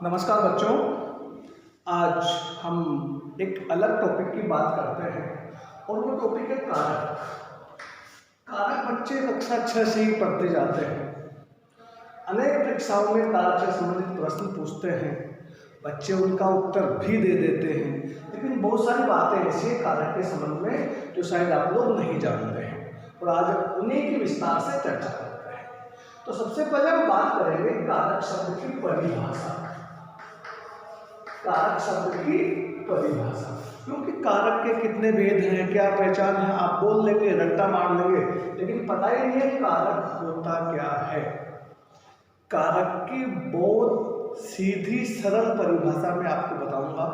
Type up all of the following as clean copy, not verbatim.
नमस्कार बच्चों, आज हम एक अलग टॉपिक की बात करते हैं और वो टॉपिक है कारक। कारक बच्चे कक्षा 6 से ही पढ़ते जाते हैं। अनेक परीक्षाओं में कारक से संबंधित प्रश्न पूछते हैं, बच्चे उनका उत्तर भी दे देते हैं, लेकिन बहुत सारी बातें ऐसी हैं कारक के संबंध में जो शायद आप लोग नहीं जानते हैं और आज उन्हीं की विस्तार से चर्चा करते हैं। तो सबसे पहले हम बात करेंगे कारक शब्द की परिभाषा। कारक शब्द की परिभाषा, क्योंकि कारक के कितने भेद हैं, क्या पहचान है, आप बोल लेंगे, रट्टा मार लेंगे, लेकिन पता ही नहीं है कारक होता क्या है। कारक की बहुत सीधी सरल परिभाषा मैं आपको बताऊंगा।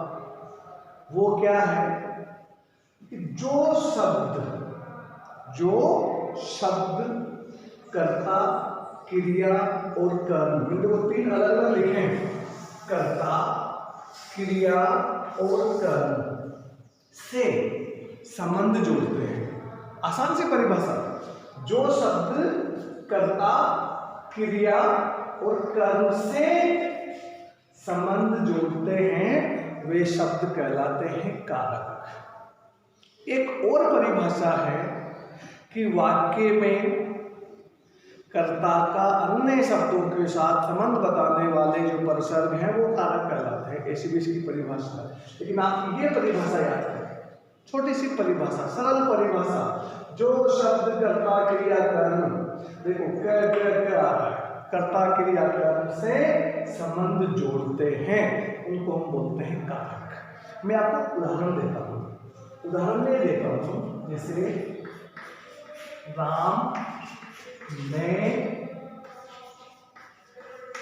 वो क्या है कि जो शब्द कर्ता, क्रिया और कर्म, देखो तीन अलग अलग लिखे हैं, कर्ता, क्रिया और कर्म से संबंध जोड़ते हैं। आसान सी परिभाषा, जो शब्द कर्ता, क्रिया और कर्म से संबंध जोड़ते हैं वे शब्द कहलाते हैं कारक। एक और परिभाषा है कि वाक्य में कर्ता का अन्य शब्दों के साथ संबंध बताने वाले जो परसर्ग हैं वो कारक कहलाते हैं। ऐसी भी इसकी परिभाषा है, लेकिन आप ये परिभाषा याद करें, छोटी सी परिभाषा, सरल परिभाषा। जो शब्द कर्ता, क्रिया, कर्म, देखो क्या आ रहा है, कर्ता, क्रिया, कर्म से संबंध जोड़ते हैं, उनको हम बोलते हैं कारक। मैं आपको उदाहरण देता हूँ। उदाहरण में देता हूँ, जैसे राम ने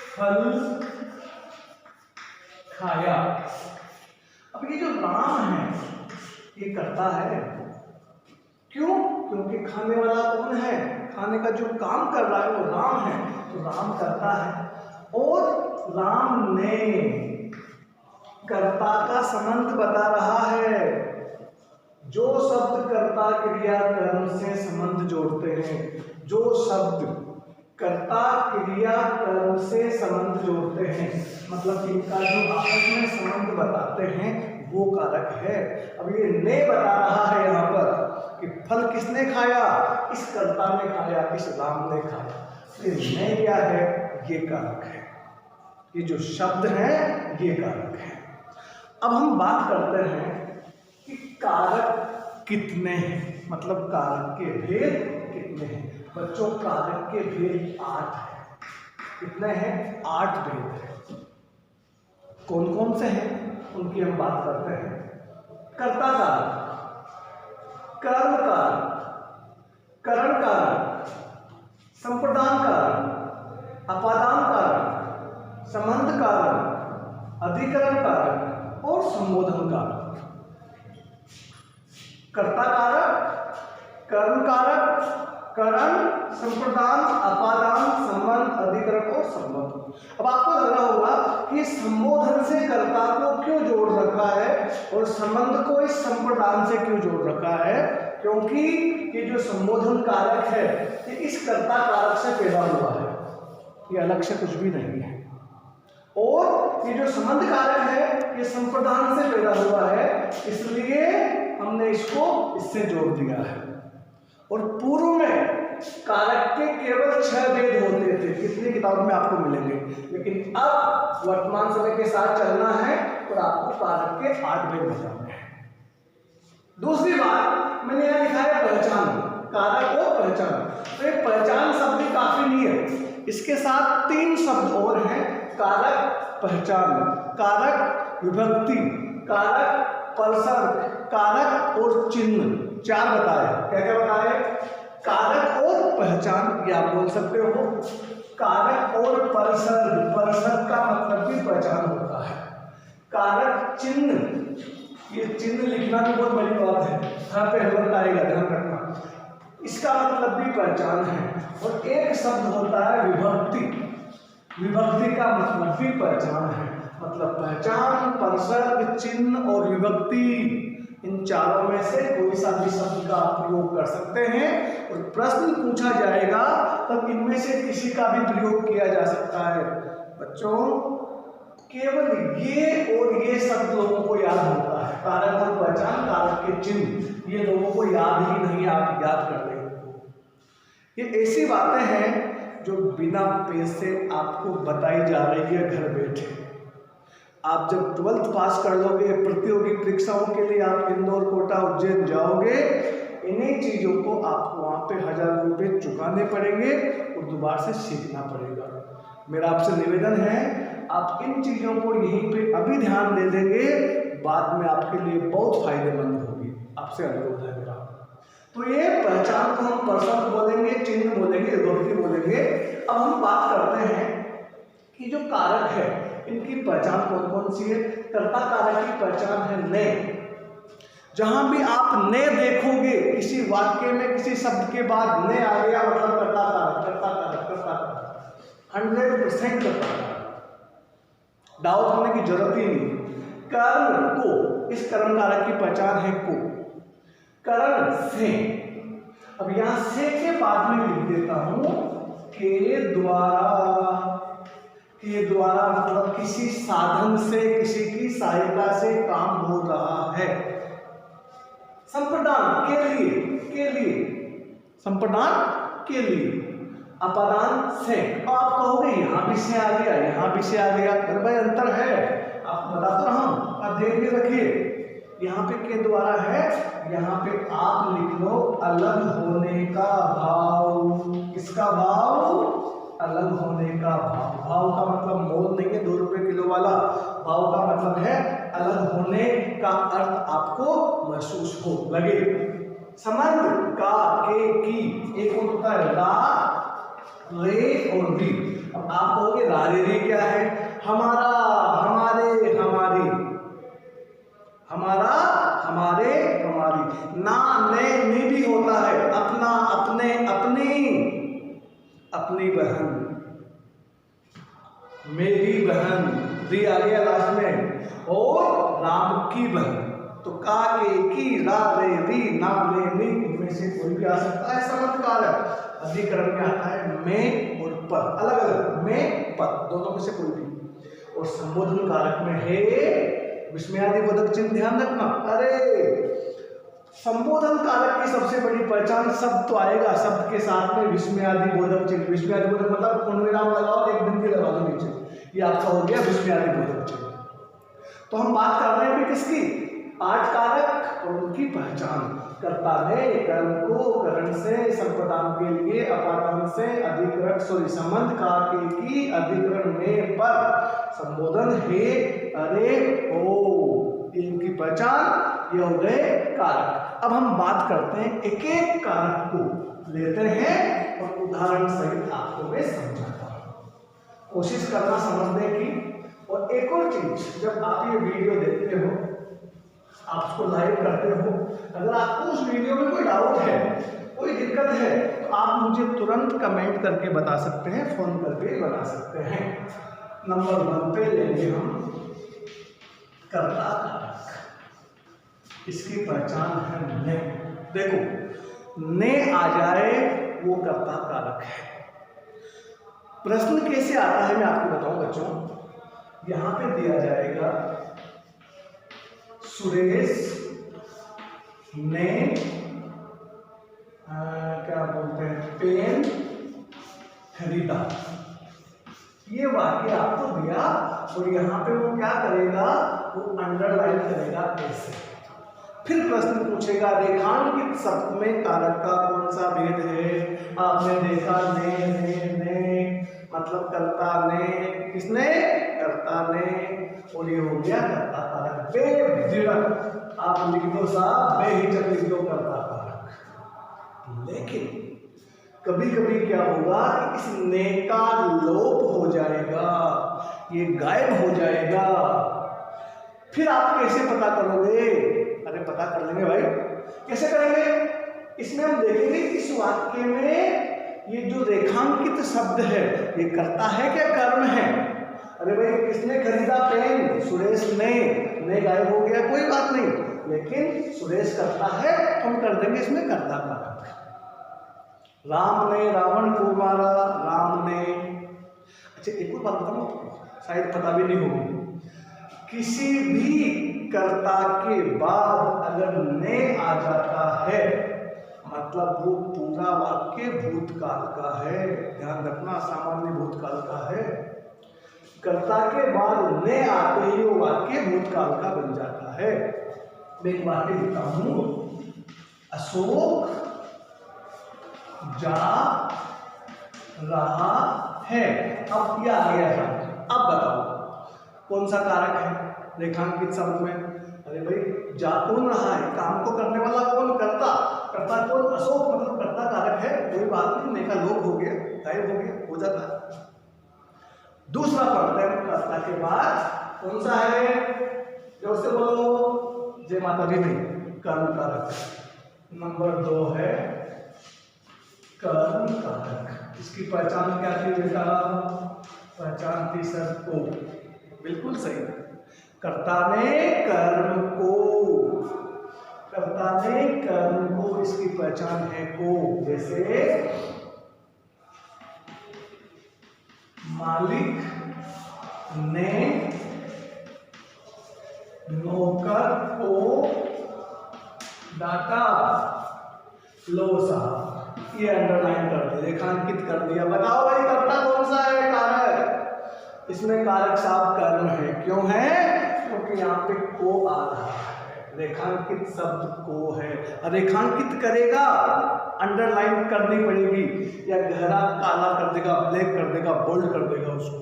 फल खाया। अब ये जो राम है ये कर्ता है, क्यों? क्योंकि खाने वाला कौन है, खाने का जो काम कर रहा है वो राम है, तो राम कर्ता है। और राम ने कर्ता का संबंध बता रहा है। जो शब्द कर्ता, क्रिया, कर्म से संबंध जोड़ते हैं, जो शब्द कर्ता, क्रिया, कर्म से संबंध जोड़ते हैं, मतलब इनका जो आपस में संबंध बताते हैं वो कारक है। अब ये ने बता रहा है यहाँ पर कि फल किसने खाया, इस कर्ता ने खाया, इस राम ने खाया, फिर ने क्या है, ये कारक है। ये जो शब्द है ये कारक है। अब हम बात करते हैं कि कारक कितने हैं, मतलब कारक के भेद कितने हैं। बच्चों, कारक के भेद 8 हैं। कितने हैं? 8 भेद हैं। कौन कौन से हैं उनकी हम बात करते हैं। कर्ता कारक, कर्म कारक, करण कारक, संप्रदान कारक, अपादान कारक, संबंध कारक, अधिकरण कारक और संबोधन कारक। कर्ता कारक, कर्म कारक, करण, संप्रदान, अपादान, संबंध, अधिकरण और संबोधन। अब आपको लग रहा होगा कि संबोधन से कर्ता को क्यों जोड़ रखा है और संबंध को इस संप्रदान से क्यों जोड़ रखा है, क्योंकि ये जो संबोधन कारक है ये इस कर्ता कारक से पैदा हुआ है, ये अलग से कुछ भी नहीं है। और ये जो संबंध कारक है ये संप्रदान से पैदा हुआ है, इसलिए हमने इसको इससे जोड़ दिया है। और पूर्व में कारक के केवल 6 भेद होते थे, कितनी किताब में आपको मिलेंगे, लेकिन अब वर्तमान समय के साथ चलना है और आपको कारक के 8 भेद बताने हैं। दूसरी बात, मैंने यहाँ लिखा है पहचान, कारक और पहचान। तो एक पहचान शब्द ही काफी नहीं है, इसके साथ 3 शब्द और हैं, कारक, पहचान, कारक विभक्ति, कारक परसर्ग, कारक और चिन्ह। 4 बताए। क्या क्या बताए? कारक और पहचान, ये आप बोल सकते हो। कारक और परसर्ग, परसर्ग का मतलब भी पहचान होता है। कारक चिन्ह, ये चिन्ह लिखना भी बहुत बड़ी बात है, यहाँ पे हमें आएगा, ध्यान रखना, इसका मतलब भी पहचान है। और एक शब्द होता है विभक्ति, विभक्ति का मतलब भी पहचान है। मतलब पहचान, परसर्ग, चिन्ह और विभक्ति, इन चारों में से कोई सा भी शब्द का आप प्रयोग कर सकते हैं और प्रश्न पूछा जाएगा तब इनमें से किसी का भी प्रयोग किया जा सकता है। बच्चों, केवल ये और ये सब लोगों को याद होता है, कारक और पहचान, कारक के चिन्ह, ये लोगों को याद ही नहीं, आप याद कर लेंगे। ये ऐसी बातें हैं जो बिना पैसे आपको बताई जा रही है घर बैठे। आप जब 12th पास कर लोगे, प्रतियोगी परीक्षाओं के लिए आप इंदौर, कोटा, उज्जैन जाओगे, इन्हीं चीज़ों को आपको वहाँ पे 1000 रुपये चुकाने पड़ेंगे और दोबारा से सीखना पड़ेगा। मेरा आपसे निवेदन है, आप इन चीज़ों को यहीं पे अभी ध्यान दे देंगे, बाद में आपके लिए बहुत फायदेमंद होगी। आपसे अनुरोध है मेरा। तो ये पहचान को हम पर्सन बोलेंगे, चिन्ह बोलेंगे, विभक्ति बोलेंगे। अब हम बात करते हैं कि जो कारक है इनकी पहचान कौन कौन सी है। कर्ता कारक की पहचान है ने। जहां भी आप ने देखोगे, किसी वाक्य में किसी शब्द के बाद ने आ गया, मतलब कर्ता कारक, कर्ता कारक, कर्ता कारक, 100% कर्ता कारक, डाउट होने की जरूरत ही नहीं। कर्म को, इस कर्म कारक की पहचान है को, करण से। अब यहां से के बाद में लिख देता हूं के द्वारा। के द्वारा मतलब किसी साधन से, किसी की सहायता से काम हो रहा है। संप्रदान के लिए, संप्रदान के लिए। अपादान से। आप कहोगे यहां भी से आ गया, यहां भी से आ गया, अरे भाई अंतर है, आप बता तो रहा हूं, आप ध्यान में रखिए। यहाँ पे के द्वारा है, यहाँ पे आप लिख लो अलग होने का भाव। किसका भाव? अलग होने का भाव। भाव का मतलब मोल नहीं है 2 रुपए किलो वाला, भाव का मतलब है अलग होने का अर्थ आपको महसूस हो लगे। संबंध का, के, की, एक होता है रा, रे और री। अब आप कहोगे रा रे री क्या है? हमारा, हमारे, हमारी, हमारा, हमारे, हमारी। ना, ने, नी भी होता है। अपना, अपने, अपनी, अपनी बहन, मेरी बहन, री आ गया लास्ट में, और राम की बहन। तो का, के, की, रा, रे, री, ना, ने, नी, इनमें से कोई भी आ सकता है। संबंध कारक अधिकरण में आता है में और पर, अलग अलग, में, पर, दोनों में से कोई भी। और संबोधन कारक में है विस्मयादि बोधक चिन्ह, ध्यान रखना। अरे संबोधन कारक की सबसे बड़ी पहचान, शब्द तो आएगा, शब्द के साथ में विस्मयादि बोधक चिन्ह। विस्मयादि बोधक मतलब पूर्णविराम लगाओ, एक बिंदु लगा दो नीचे, ये आपका हो गया विस्मयादि बोधक चिन्ह। तो हम बात कर रहे हैं भी किसकी? 8 कारक और उनकी पहचान। कर्ता ने कर्म को करण से, संप्रदान के लिए अपादान से, अधिकरण सॉरी संबंध का की अधिकरण में पर, संबोधन है, अरे ओ, इनकी पहचान ये हो गए कारक। अब हम बात करते हैं एक एक कारक को लेते हैं और उदाहरण सहित आपको मैं समझाता हूं, कोशिश करना समझने की। और एक और चीज, जब आप ये वीडियो देखते हो, आप उसको लाइव करते हो, अगर आपको उस वीडियो में कोई डाउट है, कोई दिक्कत है, तो आप मुझे तुरंत कमेंट करके बता सकते हैं, फोन करके बता सकते हैं। नंबर 1 पे लेंगे हम कर्ता कारक। इसकी पहचान है ने। देखो ने आ जाए वो कर्ता कारक है। प्रश्न कैसे आता है मैं आपको बताऊं बच्चों। यहां पे दिया जाएगा सुरेश ने क्या बोलते हैं पेन खरीदा। ये वाक्य आपको दिया और यहाँ पे वो क्या करेगा, वो अंडरलाइन करेगा ऐसे। फिर प्रश्न पूछेगा रेखांकित शब्द में कारक का कौन सा भेद है। आपने देखा ने मतलब कर्ता ने, किसने? कर्ता ने। और ये हो गया कर्ता कारक। बेझिझक आप लिख दो साहब, बेहिचक लिख दो कर्ता कारक। लेकिन कभी कभी क्या होगा कि इस ने का लोप हो जाएगा, ये गायब हो जाएगा। फिर आप कैसे पता करोगे? अरे पता कर लेंगे भाई। कैसे करेंगे? इसमें हम देखेंगे इस वाक्य में ये जो रेखांकित शब्द है ये कर्ता है क्या कर्म है? अरे भाई किसने खरीदा पेन? सुरेश ने गायब हो गया, कोई बात नहीं, लेकिन सुरेश करता है, हम कर देंगे इसमें कर्ता कारक। राम ने रावण को मारा, राम ने। अच्छा एक और बात बताऊं आपको, शायद पता भी नहीं होगी। किसी भी कर्ता के बाद अगर ने आ जाता है मतलब वो पूरा वाक्य भूतकाल का है। ध्यान रखना, सामान्य भूतकाल का है। कर्ता के बाद ने आते ही वो वाक्य भूतकाल का बन जाता है। मैं एक वाक्य लिखता हूं, अशोक जा रहा है। अब ये आ गया है। अब बताओ कौन सा कारक है रेखांकित शब्द में? अरे भाई जा कौन रहा है, काम को करने वाला कौन? कर्ता। कर्ता कौन? अशोक, मतलब कर्ता कारक है। कोई बात नहीं, ने का लोप हो गया, गायब हो गया, हो जाता है। दूसरा पढ़ते हैं, कर्ता के बाद कौन सा है? जोर से बोलो, जय माता दी नहीं, कर्म कारक। नंबर 2 है कर्म कारक। इसकी पहचान क्या थी बेटा? पहचान थी सर को। बिल्कुल सही। कर्ता ने कर्म को, कर्ता ने कर्म को, इसकी पहचान है को। जैसे मालिक ने नौकर को डांटा। लो साहब, ये अंडरलाइन कर दिया, रेखांकित कर दिया। बताओ भाई कर्ता कौन सा है कारक? इसमें कारक साहब कर्म है। क्यों है? क्योंकि यहाँ पे को आ रहा है, रेखांकित शब्द को है। रेखांकित करेगा, अंडरलाइन करनी पड़ेगी, या गहरा काला कर देगा, ब्लैक कर देगा, बोल्ड कर देगा उसको।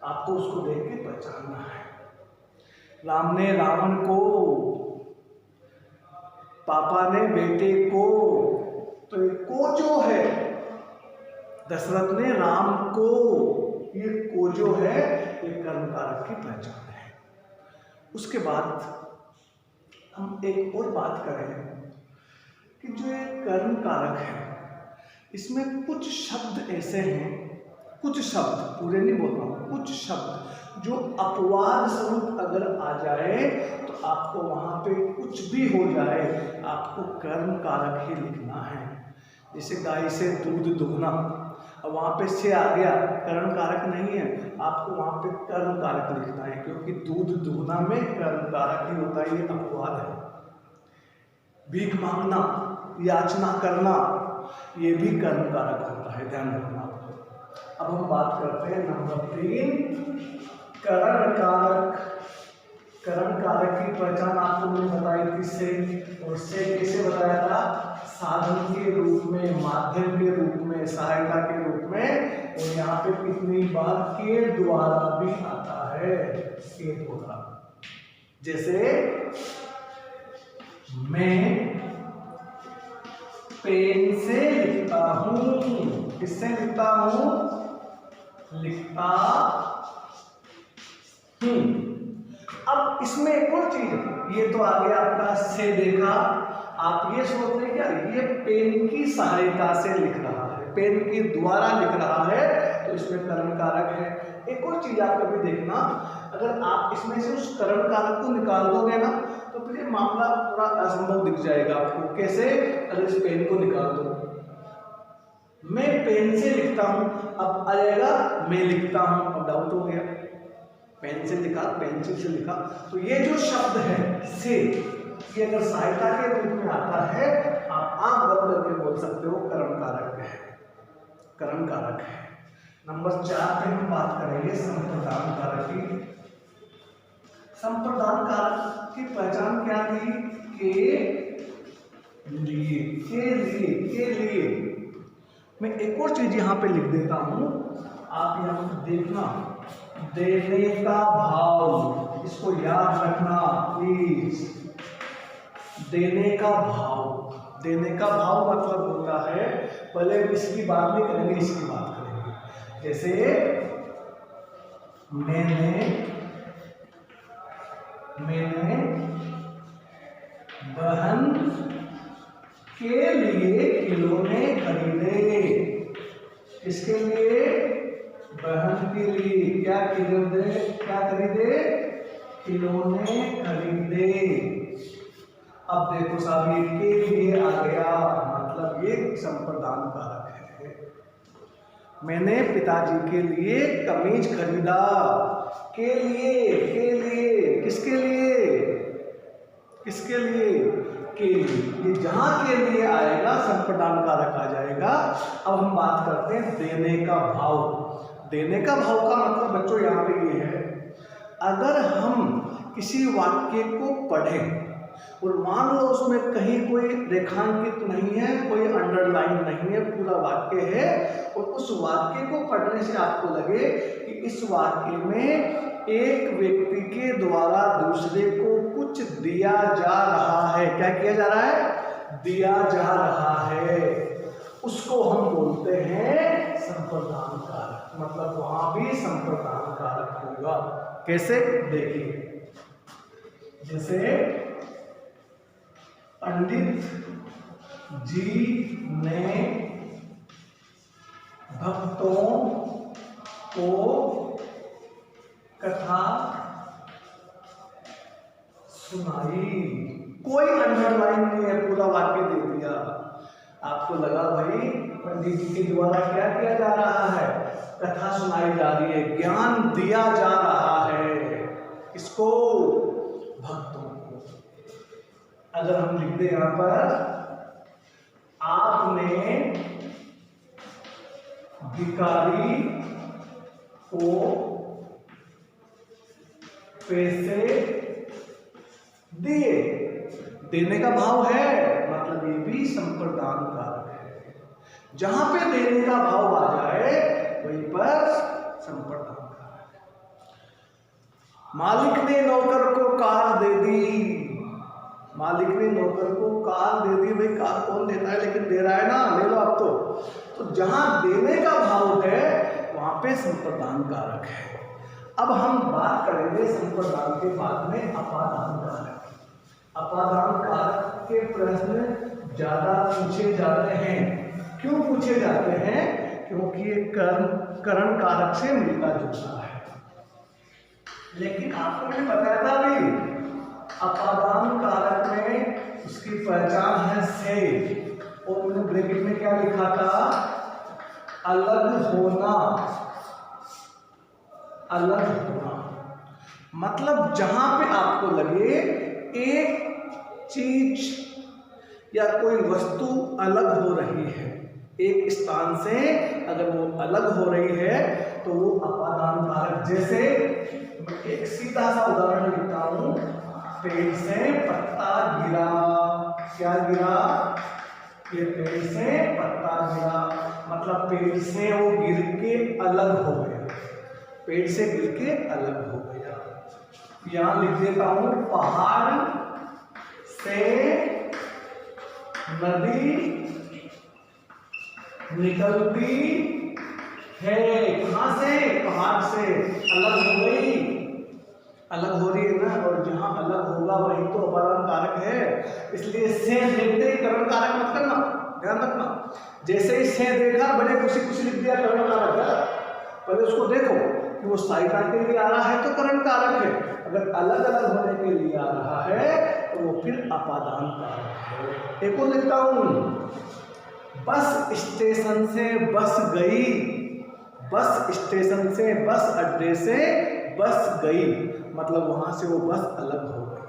आपको उसको देख के पहचानना है। राम ने रावण को, पापा ने बेटे को, तो ये को जो है, दशरथ ने राम को, ये को जो है ये कर्म कारक की पहचान है। उसके बाद हम एक और बात करें कि जो ये कर्म कारक है इसमें कुछ शब्द ऐसे हैं, कुछ शब्द, पूरे नहीं बोल रहा हूँ, कुछ शब्द जो अपवाद स्वरूप अगर आ जाए तो आपको वहां पे कुछ भी हो जाए आपको कर्म कारक ही लिखना है। जैसे गाय से दूध दुगना, अब वहां पे से आ गया, कर्म कारक नहीं है, आपको वहां पे कर्म कारक लिखना है, क्योंकि दूध दुगना में कर्म कारक ही होता है, ये अपवाद है। भीख मांगना, याचना करना, ये भी कर्म कारक होता है, ध्यान रखना। अब हम बात करते हैं नंबर 3, करण कारक। करण कारक की पहचान आपको मैंने बताई थी से, और से कैसे बताया था? साधन के रूप में, माध्यम के रूप में, सहायता के रूप में। और यहाँ पे कितनी बार के द्वारा भी आता है, के द्वारा। जैसे मैं पेन से लिखता हूं, किससे लिखता हूं? लिखता हूं। अब इसमें एक और चीज, ये तो आ गया आपका से देखा। आप ये सोच रहे क्या, ये पेन की सहायता से लिख रहा है, पेन के द्वारा लिख रहा है, तो इसमें कर्म कारक है। एक और चीज आप कभी देखना, अगर आप इसमें से उस कर्म कारक को निकाल दोगे ना तो फिर ये मामला थोड़ा असंभव दिख जाएगा आपको। कैसे? अगर इस पेन को निकाल दो, मैं पेन से लिखता हूं, अब आएगा मैं लिखता हूं, अब डाउट हो गया। पेन से लिखा, पेंसिल से लिखा, तो ये जो शब्द है से, ये अगर सहायता के रूप में आता है, आप आंख बंद करके बोल सकते हो कर्म कारक है, कर्म कारक है। नंबर 4 पे हम बात करेंगे संप्रदान कारक की। संप्रदान कारक की पहचान क्या थी? के लिए, के लिए, के लिए। मैं एक और चीज यहाँ पे लिख देता हूं, आप यहाँ पे देखना, देने का भाव, इसको याद रखना प्लीज। देने का भाव, देने का भाव मतलब होता है, पहले इसकी बात नहीं करेंगे, इसकी बात करेंगे। जैसे मैंने बहन के लिए खिलौने खरीदे। किसके लिए? बहन के लिए। क्या खरीदे? खिलौने खरीदे। अब देखो साहब, ये के लिए आ गया, मतलब ये संप्रदान कारक है। मैंने पिताजी के लिए कमीज खरीदा। के लिए किसके लिए? किसके लिए? के लिए। ये जहां के लिए आएगा संप्रदान कारक आ जाएगा। अब हम बात करते हैं देने का भाव। देने का भाव का मतलब बच्चों यहाँ पे ये है, अगर हम किसी वाक्य को पढ़ें और मान लो उसमें कहीं कोई रेखांकित नहीं है, कोई अंडरलाइन नहीं है, पूरा वाक्य है, और उस वाक्य को पढ़ने से आपको लगे कि इस वाक्य में एक व्यक्ति के द्वारा दूसरे को कुछ दिया जा रहा है। क्या किया जा रहा है? दिया जा रहा है। उसको हम बोलते हैं संप्रदान कारक। मतलब वहां भी संप्रदान कारक होगा। कैसे? देखिए, जैसे पंडित जी ने भक्तों को कथा सुनाई। कोई अंडरलाइन नहीं है, पूरा वाक्य दे दिया। आपको लगा भाई पंडित जी के द्वारा क्या किया जा रहा है? कथा सुनाई जा रही है, ज्ञान दिया जा रहा है। इसको भक्तों को। अगर हम लिख दें यहां पर, आपने भिखारी को पैसे दिए। देने का भाव है, मतलब ये भी संप्रदान कारक है। जहां पे देने का भाव आ जाए वहीं पर संप्रदान कारक है। मालिक ने नौकर को कार दे दी। मालिक ने नौकर को कार दे दी। भाई कार कौन देता है, लेकिन दे रहा है ना, ले लो आप तो जहां देने का भाव है वहां पे संप्रदान कारक है। अब हम बात करेंगे संप्रदान के बाद में अपादान कारक। अपादान कारक के प्रश्न ज्यादा पूछे जाते हैं। क्यों पूछे जाते हैं? क्योंकि ये करण कारक से मिलता जुलता है। लेकिन आपको मैंने बताया था अभी, अपादान कारक में उसकी पहचान है से, और मैंने ब्रैकेट में क्या लिखा था? अलग होना। अलग होना मतलब जहां पे आपको लगे एक चीज या कोई वस्तु अलग हो रही है, एक स्थान से अगर वो अलग हो रही है तो वो अपादान कारक। जैसे मैं एक सीधा सा उदाहरण लिखता हूं, पेड़ से पत्ता गिरा। क्या गिरा? ये पेड़ से पत्ता गिरा, मतलब पेड़ से वो गिर के अलग हो गया। पेड़ से गिर के अलग हो गया। यहां लिख देता हूं, पहाड़ से नदी निकलती है। कहां से? पहाड़ से अलग हो गई, अलग हो रही है ना, और जहां अलग होगा वही तो अपादान कारक है। इसलिए से देखते ही करण कारक मत करना, ध्यान रखना। जैसे ही से देखा बड़े खुशी खुशी लिख दिया करण कारक है, पहले उसको देखो कि वो सहायता के लिए आ रहा है तो करण कारक है, अगर अलग अलग होने के लिए आ रहा है तो वो फिर अपादान कारक है। एक और लिखता हूं, बस स्टेशन से बस गई। बस स्टेशन से, बस अड्डे से बस गई, मतलब वहां से वो बस अलग हो गई।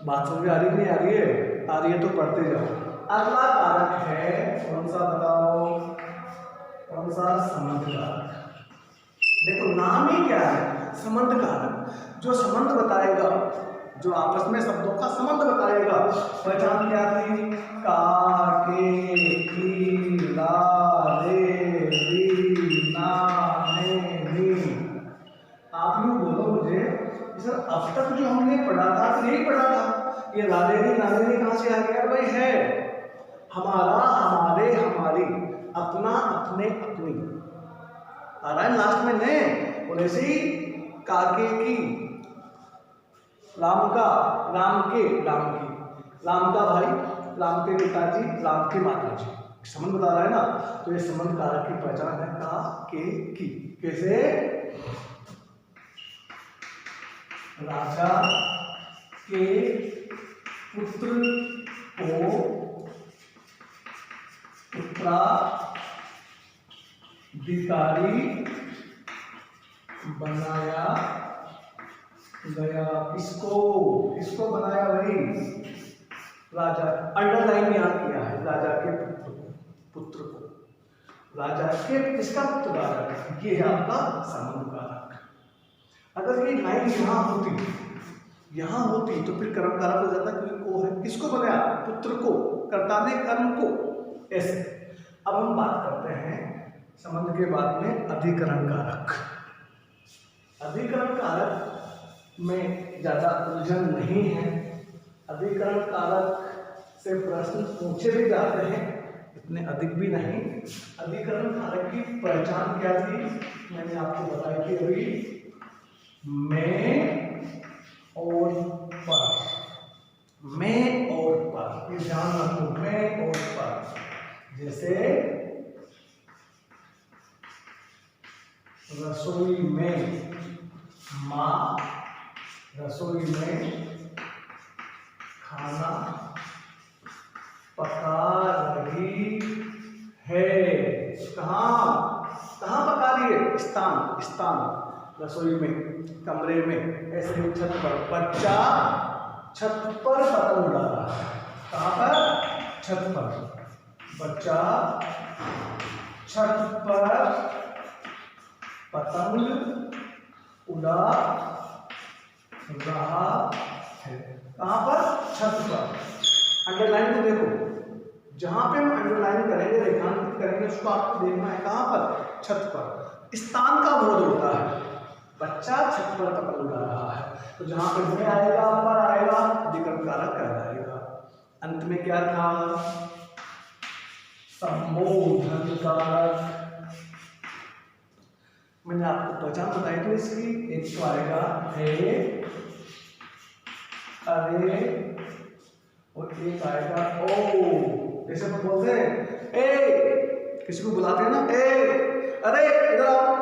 बात समझ में आ रही नहीं आ रही है? आ रही है तो पढ़ते जाओ। अगला कारक है कौन सा बताओ? कौन सा? संबंध कारक। देखो नाम ही क्या है? संबंध कारक। जो संबंध बताएगा, जो आपस में शब्दों का संबंध बताएगा। पहचान क्या थी? का, के, की, ला, रे, री, ना, ने, नी। आप लोग बोलो मुझे, सर अब तक जो हमने पढ़ा था तो यही पढ़ा था, ये लालेरी नालेरी कहां से आ गया? भाई है हमारा, हमारे, हमारी, अपना, अपने, अपनी आ रहा है लास्ट में ने। और ऐसे ही काके की, राम का, राम के, राम की, राम का भाई, राम के पिताजी, राम की माताजी, संबंध बता रहा है ना। तो ये संबंध कारक की पहचान है का, के, की। कैसे? राजा के पुत्र को पुत्रा अधिकारी बनाया गया। किसको बनाया भाई? राजा। अंडरलाइन यहां किया है, राजा के पुत्र को। राजा के किसका पुत्र? राजा। ये है आपका संबंध कारक। अगर ये लाइन यहां होती तो फिर कर्म कारक हो जाता, क्योंकि को है। किसको बनाया? पुत्र को, कर्ता ने कर्म को। ऐसे अब हम बात करते हैं संबंध के बाद में अधिकरण कारक। अधिकरण कारक में ज्यादा उलझन नहीं है। अधिकरण कारक से प्रश्न पूछे भी जाते हैं, इतने अधिक भी नहीं। अधिकरण कारक की पहचान क्या थी? मैंने आपको बताई थी अभी, मैं और पर। मैं और पर, ये ध्यान रखो, मैं और पर। जैसे रसोई में माँ रसोई में खाना पका रही है। कहाँ पका रही है? स्थान रसोई में, कमरे में, ऐसे छत पर। बच्चा छत पर पतंग उड़ा रहा है। कहाँ पर? छत पर। बच्चा छत पर पतंग उड़ा रहा है। कहाँ पर? छत पर। अंडरलाइन को देखो, जहां पे हम अंडरलाइन करेंगे, रेखांकित करेंगे, उसको आपको देखना है कहां पर? छत पर। स्थान का बोध होता है। बच्चा छत पर पतंग उड़ा रहा है, तो जहां पे मैं आएगा, पर आएगा, अधिकरण कारक कहलाएगा। अंत में क्या था? संबोधन कारक। मैंने आपको पहचान बताई थी इसकी। एक तो आएगा हे, अरे, और एक आएगा ओ। जैसे हम बोलते हैं ए, किसी को बुलाते हैं ना, ए अरे इधर आओ,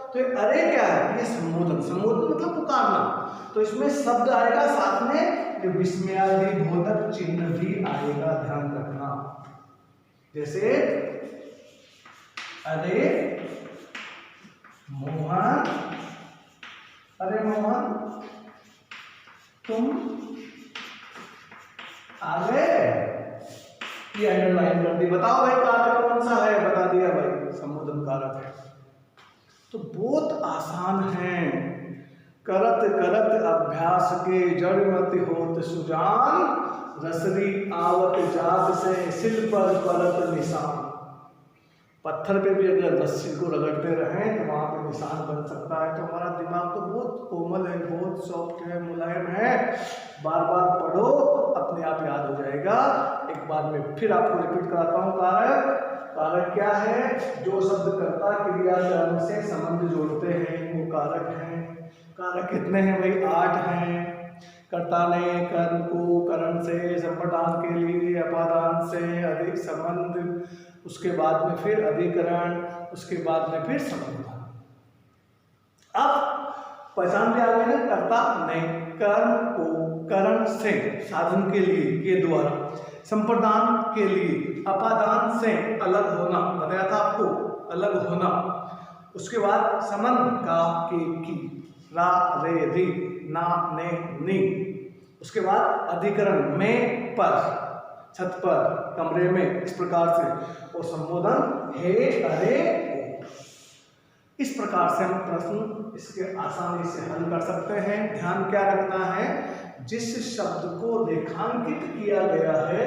तो अरे क्या है? ये संबोधन मतलब पुकारना। तो इसमें शब्द आएगा, साथ में जो विस्मयादिबोधक चिन्ह भी आएगा, ध्यान रखना। जैसे अरे मोहन तुम आ गए, ये अंडरलाइन कर दी। बताओ भाई कारक कौन सा है? बता दिया भाई, संबोधन कारक है। तो बहुत आसान है। करत करत अभ्यास के जड़ मत होत सुजान, रसरी आवत जात से सिल पर परत निशान। पत्थर पे भी अगर रस्सी को रगड़ते रहें तो वहां पे निशान बन सकता है। तो हमारा दिमाग तो बहुत कोमल है, बहुत सॉफ्ट है, मुलायम है। बार बार पढ़ो, अपने आप याद हो जाएगा। एक बार में फिर आपको रिपीट कराता हूँ। कारक क्या है? जो शब्द कर्ता क्रिया कर्म से संबंध जोड़ते हैं वो कारक हैं। कारक कितने हैं भाई? 8 हैं। कर्ता ने कर्म को करण से, संप्रदान के लिए अपादान से, अधिक संबंध, उसके बाद में फिर अधिकरण, उसके बाद में फिर संबंध। अब पहचान भी आ गई ना। कर्ता ने कर्म को करण से, साधन के लिए, के द्वारा, संप्रदान के लिए, अपादान से अलग होना, बताया था आपको, अलग होना। उसके बाद संबंध का, के, की, रा, रे, री, ना, ने, नी। उसके बाद अधिकरण में, पर, छत पर, कमरे में, इस प्रकार से। और संबोधन हे, अरे, ओ। इस प्रकार से हम प्रश्न इसके आसानी से हल कर सकते हैं। ध्यान क्या रखना है? जिस शब्द को रेखांकित किया गया है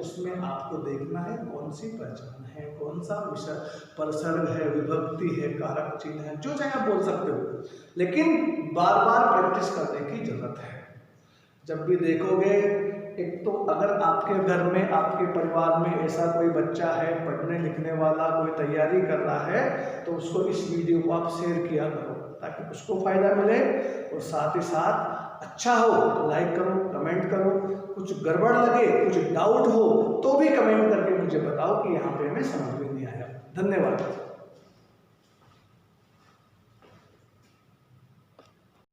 उसमें आपको देखना है कौन सी पहचान है, कौन सा विषय, परसर्ग है, विभक्ति है, कारक चिन्ह है, जो चाहे आप बोल सकते हो, लेकिन बार बार प्रैक्टिस करने की जरूरत है। जब भी देखोगे, एक तो अगर आपके घर में, आपके परिवार में ऐसा कोई बच्चा है पढ़ने लिखने वाला, कोई तैयारी कर रहा है, तो उसको इस वीडियो को आप शेयर किया करो ताकि उसको फायदा मिले। और साथ ही साथ अच्छा हो तो लाइक करो, कमेंट करो, कुछ गड़बड़ लगे, कुछ डाउट हो तो भी कमेंट करके मुझे बताओ कि यहाँ पे हमें समझ में नहीं आया। धन्यवाद।